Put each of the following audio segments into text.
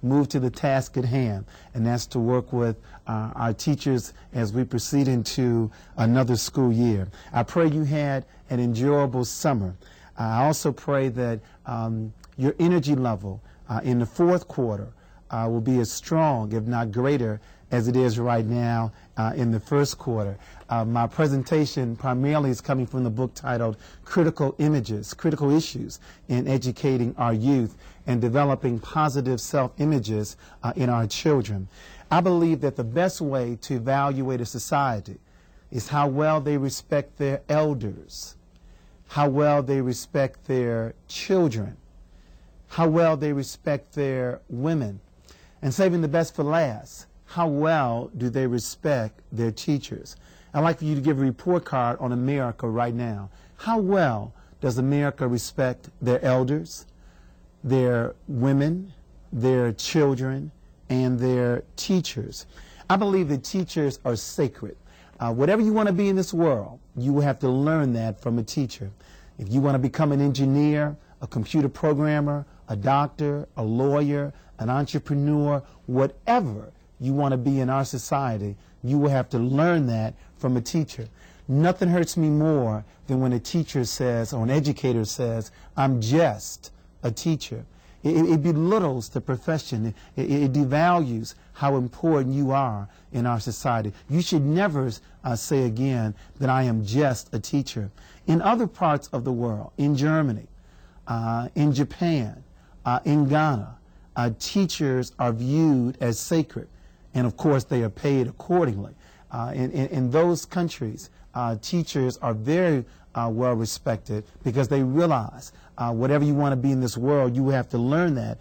move to the task at hand, and that's to work with our teachers as we proceed into another school year. I pray you had an enjoyable summer. I also pray that your energy level in the fourth quarter will be as strong, if not greater, as it is right now in the first quarter. My presentation primarily is coming from the book titled Critical Images, Critical Issues in Educating Our Youth and Developing Positive Self-Images in Our Children. I believe that the best way to evaluate a society is how well they respect their elders, how well they respect their children, how well they respect their women, and saving the best for last, how well do they respect their teachers? I'd like for you to give a report card on America right now. How well does America respect their elders, their women, their children, and their teachers? I believe that teachers are sacred. Whatever you want to be in this world, you will have to learn that from a teacher. If you want to become an engineer, a computer programmer, a doctor, a lawyer, an entrepreneur, whatever you want to be in our society, you will have to learn that from a teacher. Nothing hurts me more than when a teacher says, or an educator says, I'm just a teacher. It belittles the profession. It devalues how important you are in our society. You should never say again that I am just a teacher. In other parts of the world, in Germany, in Japan, in Ghana, teachers are viewed as sacred. And of course, they are paid accordingly. In those countries, teachers are very well respected because they realize whatever you want to be in this world, you have to learn that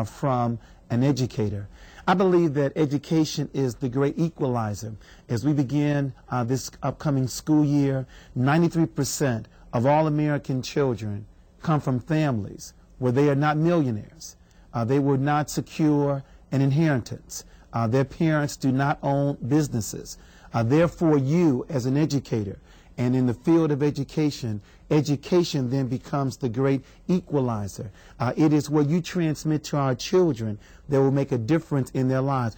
from an educator. I believe that education is the great equalizer. As we begin this upcoming school year, 93% of all American children come from families where they are not millionaires. They will not secure an inheritance. Their parents do not own businesses. Therefore, you as an educator and in the field of education, education then becomes the great equalizer. It is what you transmit to our children that will make a difference in their lives.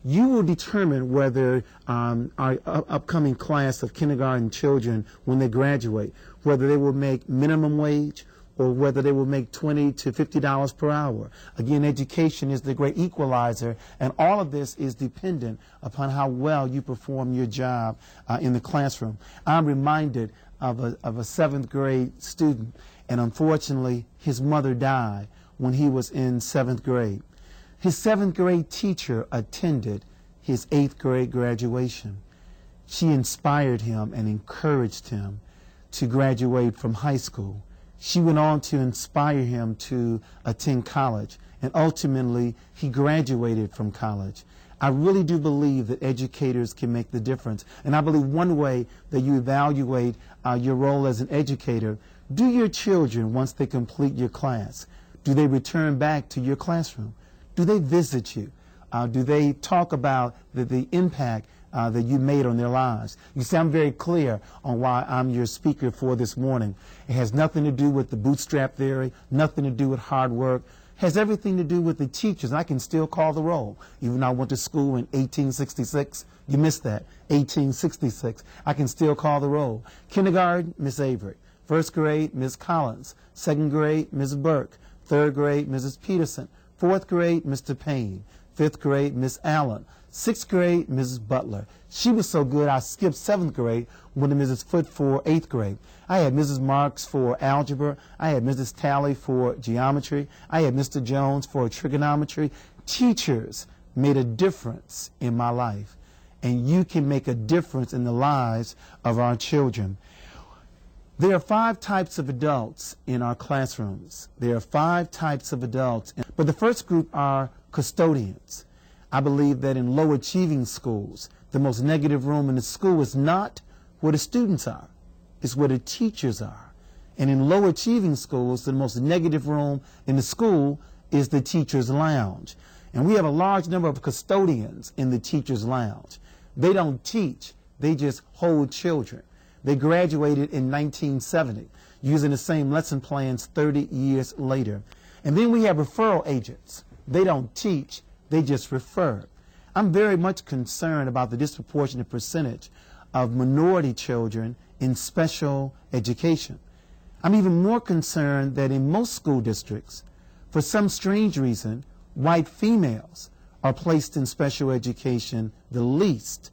You will determine whether our upcoming class of kindergarten children, when they graduate, whether they will make minimum wage or whether they will make $20 to $50 per hour. Again, education is the great equalizer, and all of this is dependent upon how well you perform your job in the classroom. I'm reminded of a seventh grade student, and unfortunately, his mother died when he was in seventh grade. His seventh grade teacher attended his eighth grade graduation. She inspired him and encouraged him to graduate from high school. She went on to inspire him to attend college, and ultimately he graduated from college. I really do believe that educators can make the difference, and I believe one way that you evaluate your role as an educator, do your children, once they complete your class, do they return back to your classroom? Do they visit you? Do they talk about the impact that you made on their lives? You see, I'm very clear on why I'm your speaker for this morning. It has nothing to do with the bootstrap theory, nothing to do with hard work. It has everything to do with the teachers. I can still call the roll. Even though I went to school in 1866, you missed that, 1866. I can still call the roll. Kindergarten, Miss Avery. First grade, Ms. Collins. Second grade, Ms. Burke. Third grade, Mrs. Peterson. Fourth grade, Mr. Payne. Fifth grade, Miss Allen. Sixth grade, Mrs. Butler. She was so good I skipped seventh grade, went to Mrs. Foote for eighth grade. I had Mrs. Marks for algebra. I had Mrs. Talley for geometry. I had Mr. Jones for trigonometry. Teachers made a difference in my life, and you can make a difference in the lives of our children. There are 5 types of adults in our classrooms. There are 5 types of adults, but the first group are custodians. I believe that in low achieving schools, the most negative room in the school is not where the students are, it's where the teachers are. And in low achieving schools, the most negative room in the school is the teacher's lounge. And we have a large number of custodians in the teacher's lounge. They don't teach, they just hold children. They graduated in 1970, using the same lesson plans 30 years later. And then we have referral agents. They don't teach, they just refer. I'm very much concerned about the disproportionate percentage of minority children in special education. I'm even more concerned that in most school districts, for some strange reason, white females are placed in special education the least,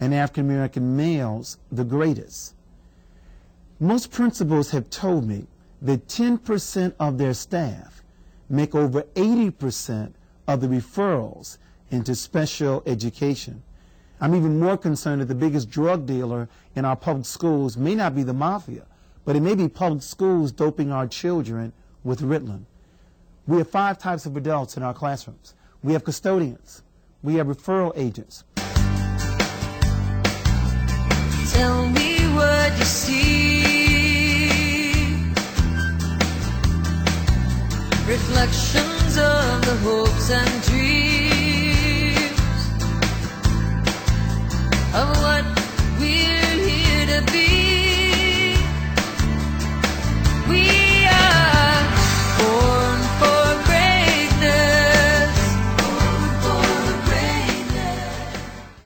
and African American males the greatest. Most principals have told me that 10% of their staff make over 80% of the referrals into special education. I'm even more concerned that the biggest drug dealer in our public schools may not be the mafia, but it may be public schools doping our children with Ritalin. We have 5 types of adults in our classrooms. We have custodians. We have referral agents. Tell me what you see. Reflections of the hopes and dreams.